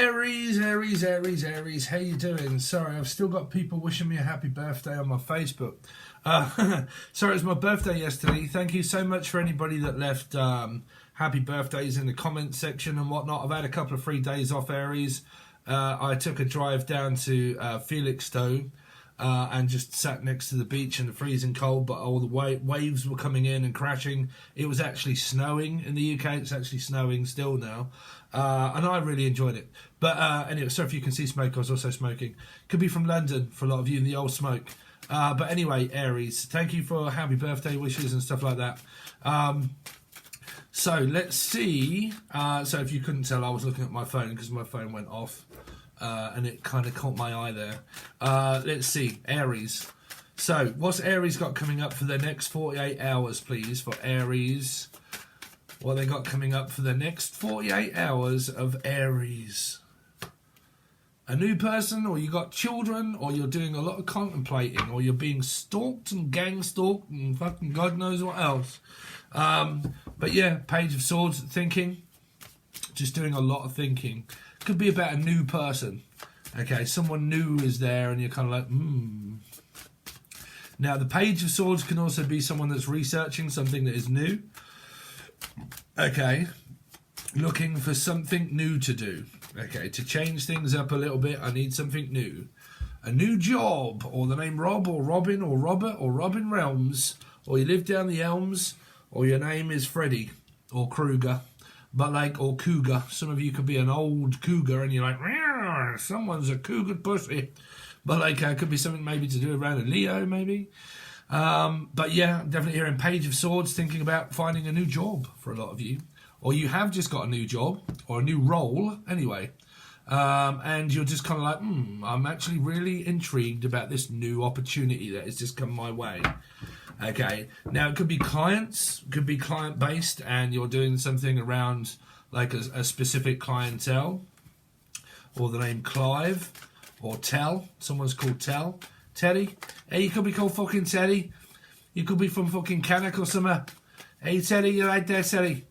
Aries, Aries, Aries, Aries, how you doing? Sorry, I've still got people wishing me a happy birthday on my Facebook. Sorry, it was my birthday yesterday. Thank you so much for anybody that left happy birthdays in the comment section and whatnot. I've had a couple of free days off, Aries. I took a drive down to Felixstowe and just sat next to the beach in the freezing cold, but all the waves were coming in and crashing. It was actually snowing in the UK. It's actually snowing still now. And I really enjoyed it. But anyway, sorry if you can see smoke. I was also smoking. Could be from London for a lot of you in the old smoke. But anyway, Aries, thank you for happy birthday wishes and stuff like that. So let's see. So if you couldn't tell, I was looking at my phone because my phone went off. And it kind of caught my eye there. Let's see, Aries. So what's Aries got coming up for the next 48 hours, please, for Aries? What they got coming up for the next 48 hours of Aries? A new person, or you got children, or you're doing a lot of contemplating, or you're being stalked and gang stalked and fucking God knows what else. But yeah, Page of Swords, thinking. Just doing a lot of thinking. Could be about a new person. Okay, someone new is there and you're kind of like, Now, the Page of Swords can also be someone that's researching something that is new. Okay, looking for something new to do. Okay, to change things up a little bit, I need something new. A new job, or the name Rob, or Robin, or Robert, or Robin Realms, or you live down the Elms, or your name is Freddy, or Kruger. But like, or cougar. Some of you could be an old cougar and you're like, someone's a cougar pussy. But like, could be something maybe to do around a Leo, maybe. But yeah, definitely hearing Page of Swords, thinking about finding a new job for a lot of you. Or you have just got a new job, or a new role, anyway. And you're just kind of like, I'm actually really intrigued about this new opportunity that has just come my way. Okay, now it could be clients, could be client-based, and you're doing something around like a specific clientele, or the name Clive, or Tell. Someone's called Tell. Teddy. Hey, you could be called fucking Teddy. You could be from fucking Cannock or something. Hey, Teddy, you right there, Teddy?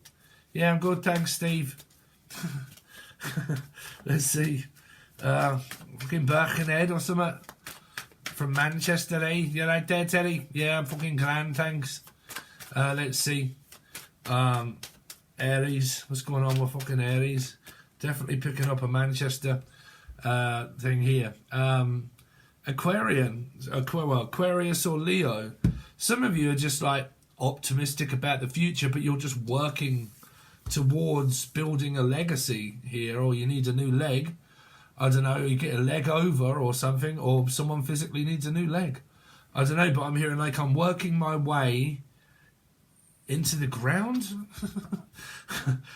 Yeah, I'm good, thanks, Steve. Let's see. Fucking Birkenhead or something. From Manchester, eh? You right there, Teddy? Yeah, I'm fucking grand, thanks. Let's see. Aries. What's going on with fucking Aries? Definitely picking up a Manchester thing here. Aquarius or Leo. Some of you are just like optimistic about the future, but you're just working towards building a legacy here, or you need a new leg. I don't know, you get a leg over or something, or someone physically needs a new leg. I don't know, but I'm hearing like I'm working my way into the ground.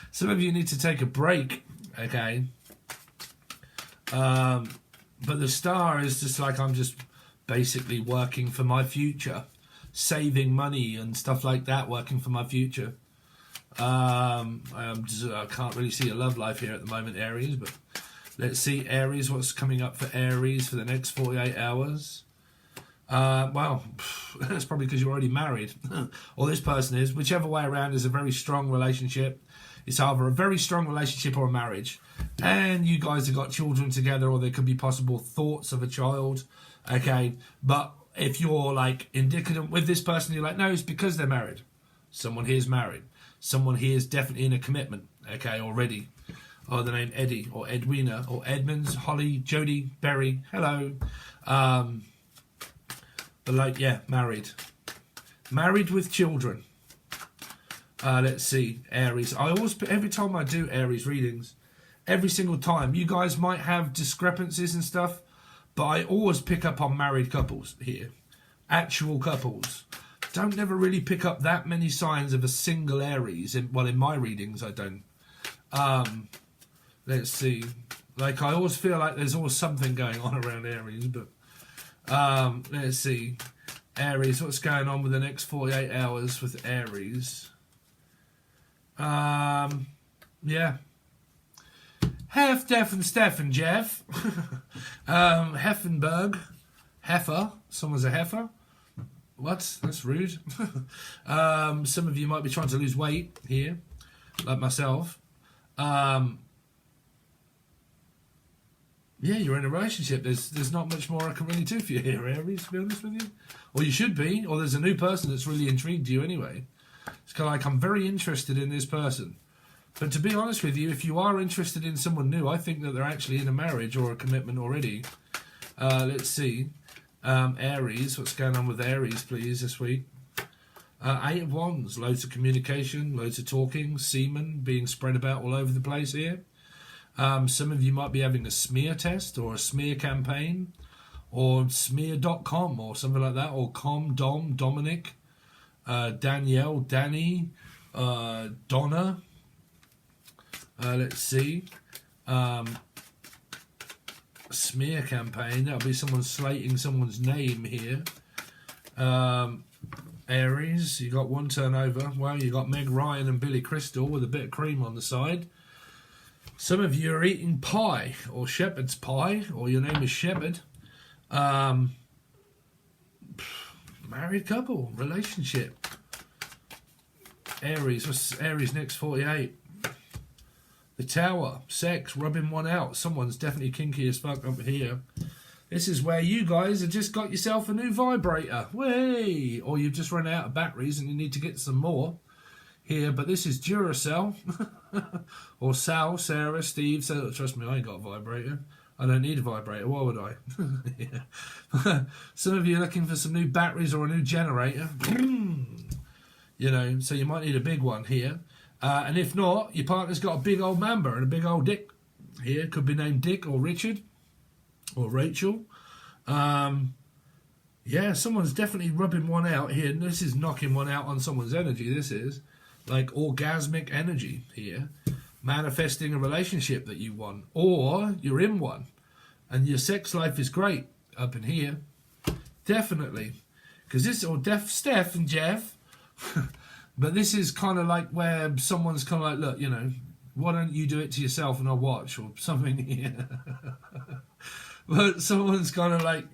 Some of you need to take a break, okay? But the star is just like I'm just basically working for my future, saving money and stuff like that, working for my future. I can't really see a love life here at the moment, Aries, but let's see, Aries, what's coming up for Aries for the next 48 hours? Well, that's probably because you're already married, or this person is. Whichever way around is a very strong relationship. It's either a very strong relationship or a marriage. And you guys have got children together, or there could be possible thoughts of a child. Okay, but if you're like indicative with this person, you're like, no, it's because they're married. Someone here is married. Someone here is definitely in a commitment, okay, already. Or the name Eddie, or Edwina, or Edmonds, Holly, Jody, Berry, hello. But like, yeah, married. Married with children. Let's see, Aries. I always, every time I do Aries readings, every single time, you guys might have discrepancies and stuff, but I always pick up on married couples here. Actual couples. Don't never really pick up that many signs of a single Aries. In my readings, I don't. Let's see. Like, I always feel like there's always something going on around Aries, but let's see. Aries, what's going on with the next 48 hours with Aries? Yeah. Hef, Def, and Steph and Jeff. Heffenberg. Heifer. Someone's a heifer. What? That's rude. Some of you might be trying to lose weight here, like myself. Yeah, you're in a relationship. There's not much more I can really do for you here, Aries, to be honest with you. Or you should be, or there's a new person that's really intrigued you anyway. It's kind of like, I'm very interested in this person. But to be honest with you, if you are interested in someone new, I think that they're actually in a marriage or a commitment already. Let's see. Aries, what's going on with Aries, please, this week? 8 of Wands, loads of communication, loads of talking, semen being spread about all over the place here. Some of you might be having a smear test or a smear campaign or smear.com or something like that, or Dominic, Danielle, Danny, Donna. Let's see. Smear campaign, that'll be someone slating someone's name here. Aries, you got 1 turnover. Well, you got Meg Ryan and Billy Crystal with a bit of cream on the side. Some of you are eating pie or shepherd's pie, or your name is Shepherd. Married couple, relationship. Aries, what's Aries next? 48. The Tower, sex, rubbing one out. Someone's definitely kinky as fuck up here. This is where you guys have just got yourself a new vibrator. Way! Or you've just run out of batteries and you need to get some more here. But this is Duracell. Or Sal, Sarah, Steve. So, trust me, I ain't got a vibrator. I don't need a vibrator. Why would I? Yeah. Some of you are looking for some new batteries or a new generator. You know, so you might need a big one here. And if not, your partner's got a big old mamba and a big old dick. Here, could be named Dick or Richard or Rachel. Yeah, someone's definitely rubbing one out here. This is knocking one out on someone's energy. This is like orgasmic energy here. Manifesting a relationship that you want. Or you're in one. And your sex life is great up in here. Definitely. Because this, or Steph and Jeff... But this is kind of like where someone's kind of like, look, you know, why don't you do it to yourself and I'll watch or something here. But someone's kind of like,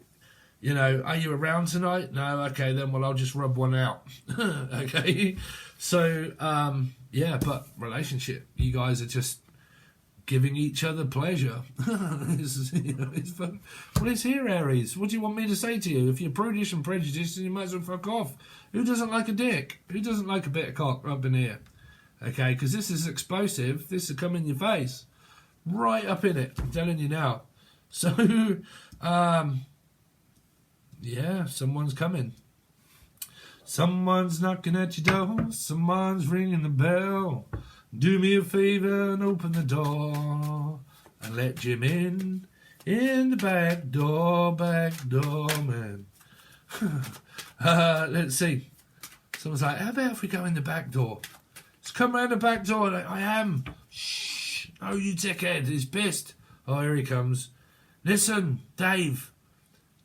you know, are you around tonight? No, okay, then, well, I'll just rub one out. Okay. So, yeah, but relationship, you guys are just giving each other pleasure. It's fun. Well, it's here, Aries. What do you want me to say to you? If you're prudish and prejudiced, then you might as well fuck off. Who doesn't like a dick? Who doesn't like a bit of cock up in here? Okay, because this is explosive. This will come in your face. Right up in it. I'm telling you now. So, yeah, someone's coming. Someone's knocking at your door. Someone's ringing the bell. Do me a favor and open the door. And let Jim in the back door, man. Let's see. Someone's like, how about if we go in the back door? Let's come round the back door. Like, I am. Shh. Oh, you dickhead. He's pissed. Oh, here he comes. Listen, Dave.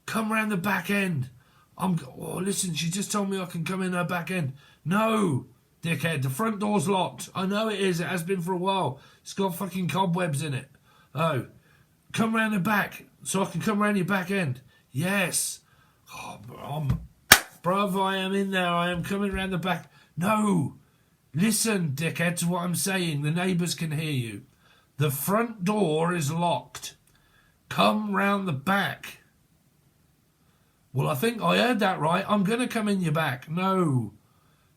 Come round the back end. Oh, listen, she just told me I can come in her back end. No, dickhead. The front door's locked. I know it is. It has been for a while. It's got fucking cobwebs in it. Oh, come round the back so I can come round your back end. Yes. Oh, bruv, I am in there. I am coming round the back. No. Listen, dickhead, to what I'm saying. The neighbours can hear you. The front door is locked. Come round the back. Well, I think I heard that right. I'm going to come in your back. No.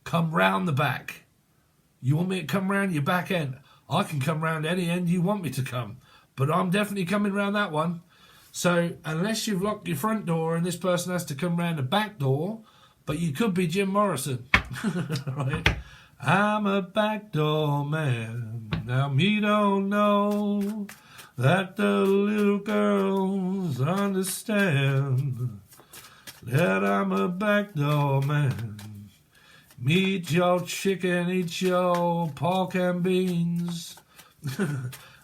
Come round the back. You want me to come round your back end? I can come round any end you want me to come. But I'm definitely coming round that one. So, unless you've locked your front door and this person has to come round the back door, but you could be Jim Morrison. Right? I'm a backdoor man. Now me don't know that the little girls understand that I'm a backdoor man. Meet your chicken, eat your pork and beans.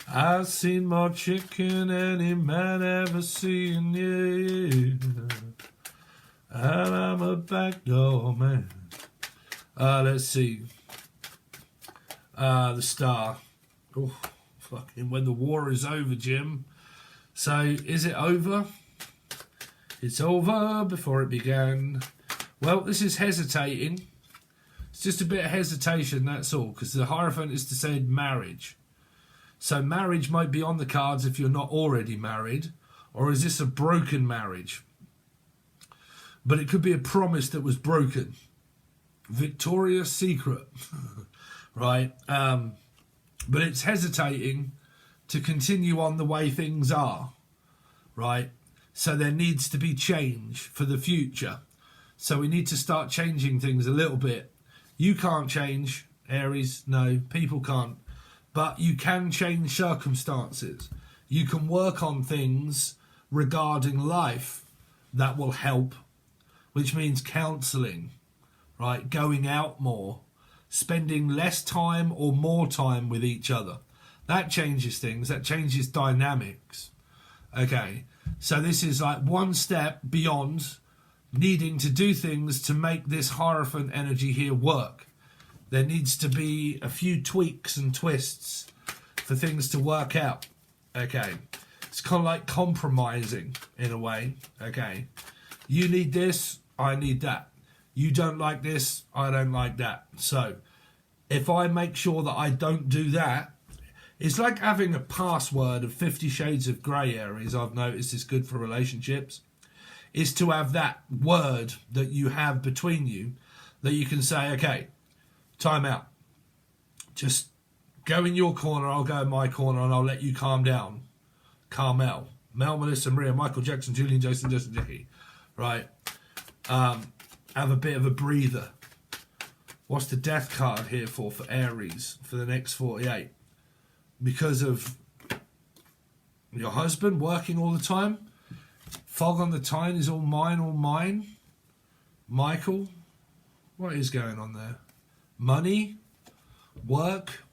I've seen more chicken than any man ever seen, yeah. And I'm a backdoor man. Let's see. The Star. Oh, fucking when the war is over, Jim. So, is it over? It's over before it began. Well, this is hesitating. It's just a bit of hesitation, that's all, because the Hierophant is to say marriage. So marriage might be on the cards if you're not already married, or is this a broken marriage? But it could be a promise that was broken. Victoria's Secret, right? But it's hesitating to continue on the way things are, right? So there needs to be change for the future. So we need to start changing things a little bit. You can't change, Aries, no, people can't. But you can change circumstances. You can work on things regarding life that will help, which means counselling, right? Going out more, spending less time or more time with each other. That changes things, that changes dynamics. Okay, so this is like one step beyond needing to do things to make this Hierophant energy here work. There needs to be a few tweaks and twists for things to work out. Okay, it's kind of like compromising in a way. Okay, you need this, I need that. You don't like this, I don't like that. So if I make sure that I don't do that, it's like having a password of 50 Shades of Grey, Aries. I've noticed is good for relationships. Is to have that word that you have between you that you can say, okay, time out. Just go in your corner, I'll go in my corner, and I'll let you calm down. Carmel, Mel, Melissa, Maria, Michael Jackson, Julian, Jason, Justin, Jackie. Right. Have a bit of a breather. What's the death card here for Aries for the next 48? Because of your husband working all the time? Fog on the Tyne is all mine, all mine. Michael, what is going on there? Money, work,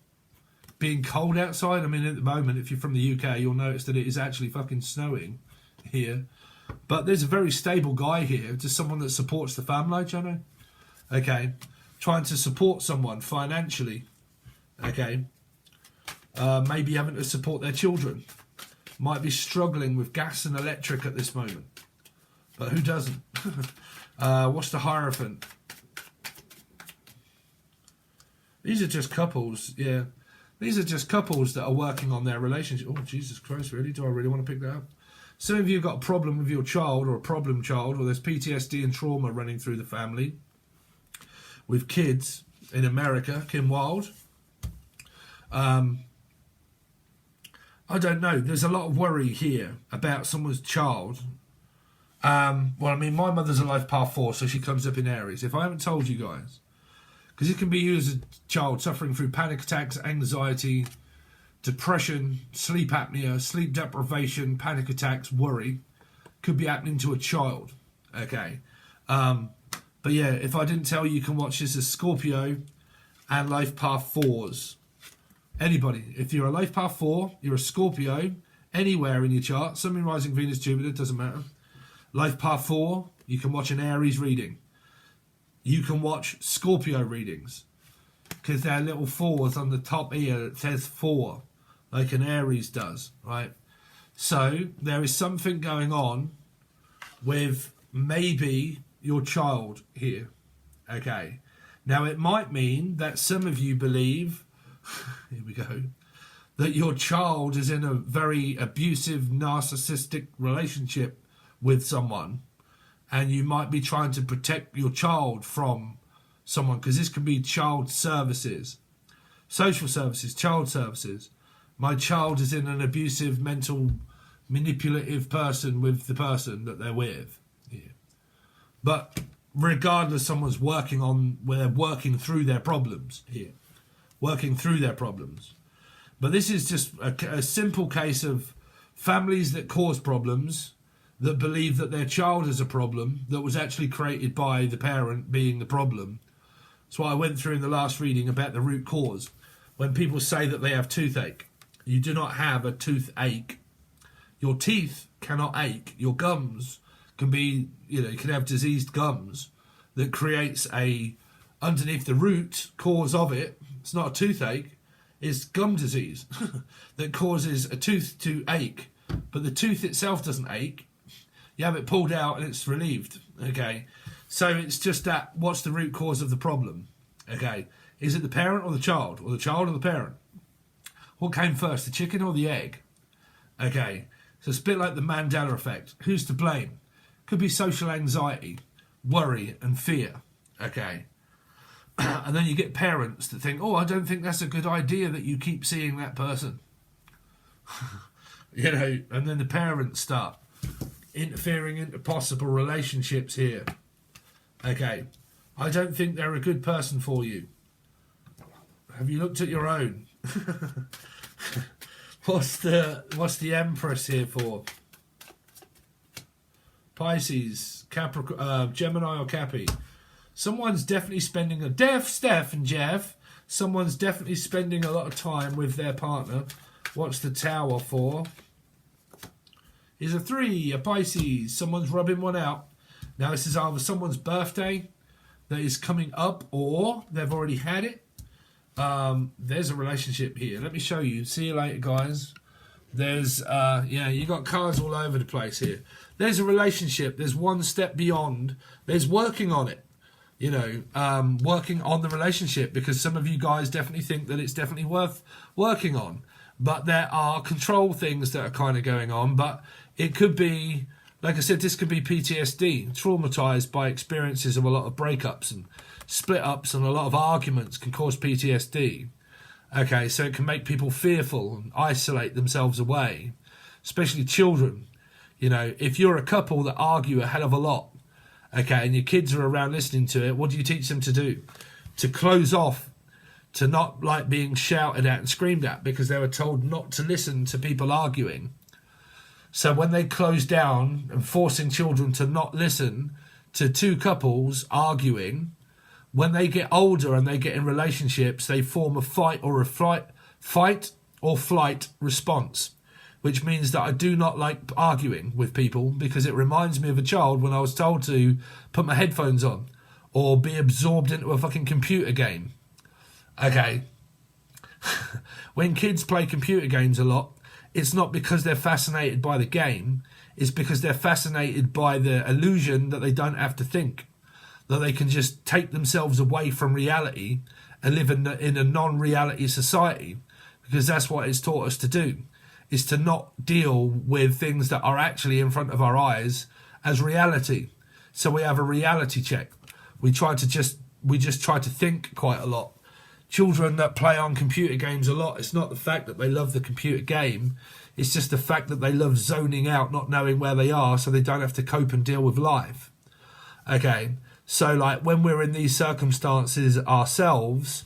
being cold outside. I mean, at the moment, if you're from the UK, you'll notice that it is actually fucking snowing here. But there's a very stable guy here, just someone that supports the family, Jono. Okay, trying to support someone financially. Okay, maybe having to support their children. Might be struggling with gas and electric at this moment. But who doesn't? What's the Hierophant? These are just couples, yeah. These are just couples that are working on their relationship. Oh, Jesus Christ, really? Do I really want to pick that up? Some of you have got a problem with your child or a problem child, or there's PTSD and trauma running through the family. With kids in America, Kim Wilde. I don't know. There's a lot of worry here about someone's child. Well, I mean, my mother's a life path 4, so she comes up in Aries. If I haven't told you guys, because it can be you as a child suffering through panic attacks, anxiety, depression, sleep apnea, sleep deprivation, panic attacks, worry, could be happening to a child. Okay. But yeah, if I didn't tell you, you can watch this as Scorpio and life path 4s. Anybody, if you're a life path 4, you're a Scorpio, anywhere in your chart, Sun, Moon, Rising, Venus, Jupiter, doesn't matter. Life path 4, you can watch an Aries reading. You can watch Scorpio readings, because they're little 4s on the top here. It says 4, like an Aries does, right? So there is something going on with maybe your child here. Okay. Now it might mean that some of you believe, here we go, that your child is in a very abusive, narcissistic relationship with someone, and you might be trying to protect your child from someone, because this could be child services, social services, child services. My child is in an abusive, mental, manipulative person with the person that they're with. Yeah. But regardless, someone's working on where they're working through their problems here. Working through their problems. But this is just a simple case of families that cause problems, that believe that their child is a problem that was actually created by the parent being the problem. That's what I went through in the last reading about the root cause. When people say that they have toothache, you do not have a toothache. Your teeth cannot ache. Your gums can be, you can have diseased gums that creates underneath the root cause of it. It's not a toothache, it's gum disease that causes a tooth to ache. But the tooth itself doesn't ache. You have it pulled out and it's relieved. Okay, so it's just that, what's the root cause of the problem? Okay, is it the parent or the child? Or the child or the parent? What came first, the chicken or the egg? Okay, so it's a bit like the Mandela effect. Who's to blame? Could be social anxiety, worry and fear. Okay. And then you get parents that think, oh, I don't think that's a good idea that you keep seeing that person. You know, and then the parents start interfering into possible relationships here. Okay, I don't think they're a good person for you. Have you looked at your own? What's the Empress here for? Pisces, Capricorn, Gemini or Cappy. Someone's definitely spending Steph and Jeff. Someone's definitely spending a lot of time with their partner. What's the Tower for? Is a 3, a Pisces. Someone's rubbing one out. Now this is either someone's birthday that is coming up or they've already had it. There's a relationship here. Let me show you. See you later, guys. There's, yeah, you got cards all over the place here. There's a relationship. There's one step beyond. There's working on it. You know, working on the relationship, because some of you guys definitely think that it's definitely worth working on. But there are control things that are kind of going on. But it could be, like I said, this could be PTSD, traumatized by experiences of a lot of breakups and split-ups, and a lot of arguments can cause PTSD. Okay, so it can make people fearful and isolate themselves away, especially children. You know, if you're a couple that argue a hell of a lot, okay, and your kids are around listening to it, what do you teach them to do? To close off, to not like being shouted at and screamed at because they were told not to listen to people arguing. So when they close down and forcing children to not listen to two couples arguing, when they get older and they get in relationships, they form a fight or flight response, which means that I do not like arguing with people because it reminds me of a child when I was told to put my headphones on or be absorbed into a fucking computer game. Okay. When kids play computer games a lot, it's not because they're fascinated by the game, it's because they're fascinated by the illusion that they don't have to think, that they can just take themselves away from reality and live in a non-reality society, because that's what it's taught us to do, is to not deal with things that are actually in front of our eyes as reality. So we have a reality check. We just try to think quite a lot. Children that play on computer games a lot, it's not the fact that they love the computer game, it's just the fact that they love zoning out, not knowing where they are, so they don't have to cope and deal with life. Okay, so like when we're in these circumstances ourselves,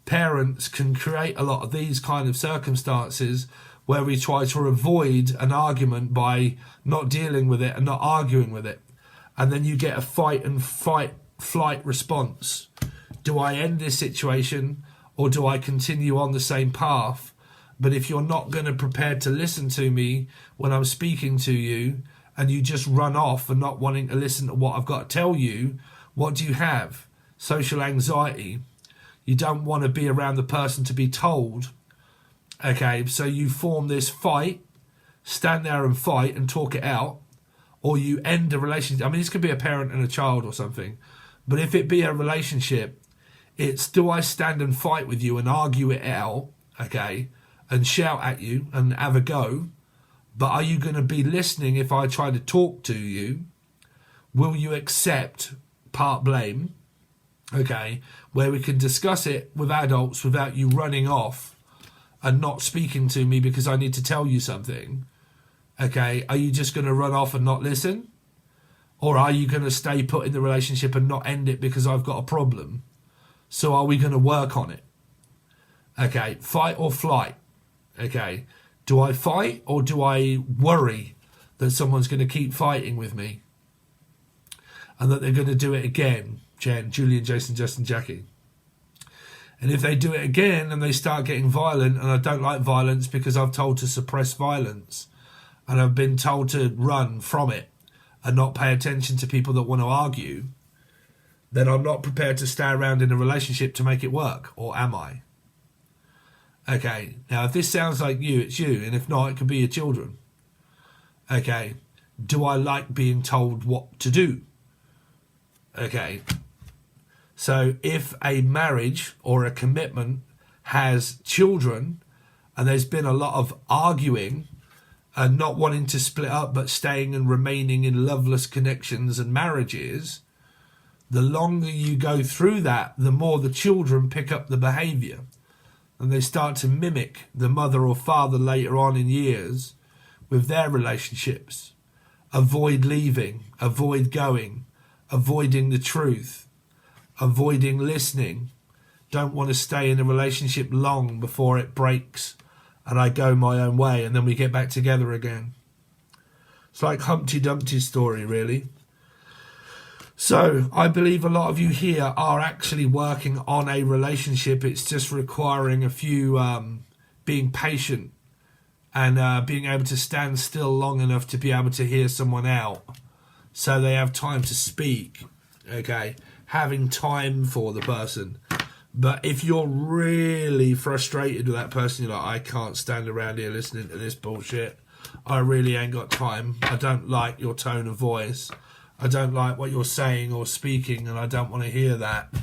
parents can create a lot of these kind of circumstances where we try to avoid an argument by not dealing with it and not arguing with it. And then you get a flight response. Do I end this situation or do I continue on the same path? But if you're not going to prepare to listen to me when I'm speaking to you and you just run off and not wanting to listen to what I've got to tell you, what do you have? Social anxiety. You don't want to be around the person to be told. Okay, so you form this fight, stand there and fight and talk it out, or you end a relationship. I mean, this could be a parent and a child or something. But if it be a relationship, it's do I stand and fight with you and argue it out, okay, and shout at you and have a go, but are you going to be listening if I try to talk to you? Will you accept part blame, okay, where we can discuss it with adults without you running off and not speaking to me because I need to tell you something, okay? Are you just going to run off and not listen? Or are you going to stay put in the relationship and not end it because I've got a problem? So are we going to work on it? Okay, fight or flight? Okay, do I fight or do I worry that someone's going to keep fighting with me? And that they're going to do it again? Jen, Julian, Jason, Justin, Jackie. And if they do it again and they start getting violent, and I don't like violence because I've told to suppress violence and I've been told to run from it and not pay attention to people that want to argue, then I'm not prepared to stay around in a relationship to make it work, or am I? Okay, now if this sounds like you, it's you, and if not, it could be your children. Okay, do I like being told what to do? Okay, so if a marriage or a commitment has children, and there's been a lot of arguing and not wanting to split up, but staying and remaining in loveless connections and marriages, the longer you go through that, the more the children pick up the behavior, and they start to mimic the mother or father later on in years with their relationships. Avoid leaving, avoid going, avoiding the truth, avoiding listening. Don't want to stay in a relationship long before it breaks and I go my own way and then we get back together again. It's like Humpty Dumpty's story, really. So I believe a lot of you here are actually working on a relationship. It's just requiring a few being patient and being able to stand still long enough to be able to hear someone out so they have time to speak, okay? Having time for the person. But if you're really frustrated with that person, you're like, I can't stand around here listening to this bullshit. I really ain't got time. I don't like your tone of voice. I don't like what you're saying or speaking, and I don't want to hear that.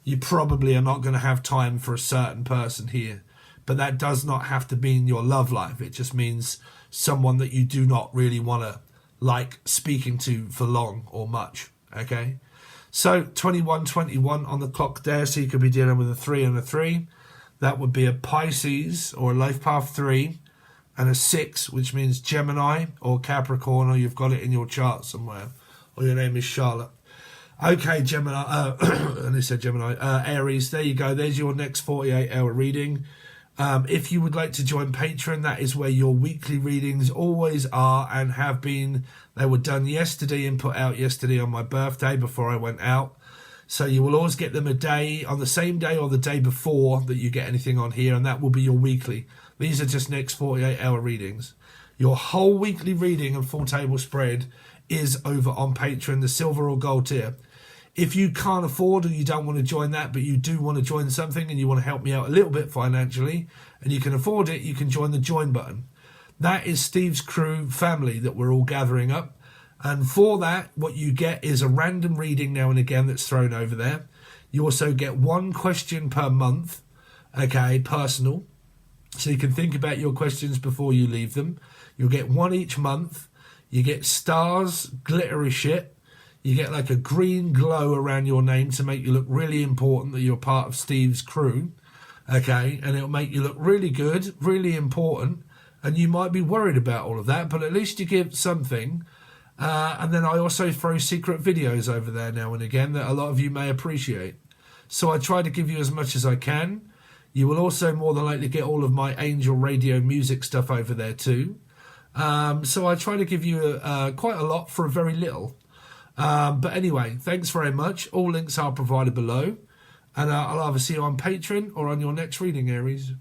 You probably are not going to have time for a certain person here. But that does not have to mean your love life. It just means someone that you do not really want to like speaking to for long or much, okay? So 2121 on the clock there, so you could be dealing with a 3 and a 3. That would be a Pisces or a life path 3, and a 6, which means Gemini or Capricorn, or you've got it in your chart somewhere, or your name is Charlotte. Okay, Gemini, and it said Gemini, Aries, there you go. There's your next 48-hour reading. If you would like to join Patreon, that is where your weekly readings always are and have been. They were done yesterday and put out yesterday on my birthday before I went out. So you will always get them a day, on the same day or the day before that you get anything on here, and that will be your weekly. These are just next 48-hour readings. Your whole weekly reading and full table spread is over on Patreon, the silver or gold tier. If you can't afford or you don't want to join that, but you do want to join something and you want to help me out a little bit financially and you can afford it, you can join the join button. That is Steve's crew family that we're all gathering up. And for that, what you get is a random reading now and again that's thrown over there. You also get one question per month, okay, personal. So you can think about your questions before you leave them. You'll get one each month. You get stars, glittery shit. You get like a green glow around your name to make you look really important that you're part of Steve's crew, okay? And it'll make you look really good, really important, and you might be worried about all of that, but at least you give something. And then I also throw secret videos over there now and again that a lot of you may appreciate. So I try to give you as much as I can. You will also more than likely get all of my Angel Radio music stuff over there too. So I try to give you quite a lot for very little. But anyway, thanks very much. All links are provided below. And I'll either see you on Patreon or on your next reading, Aries.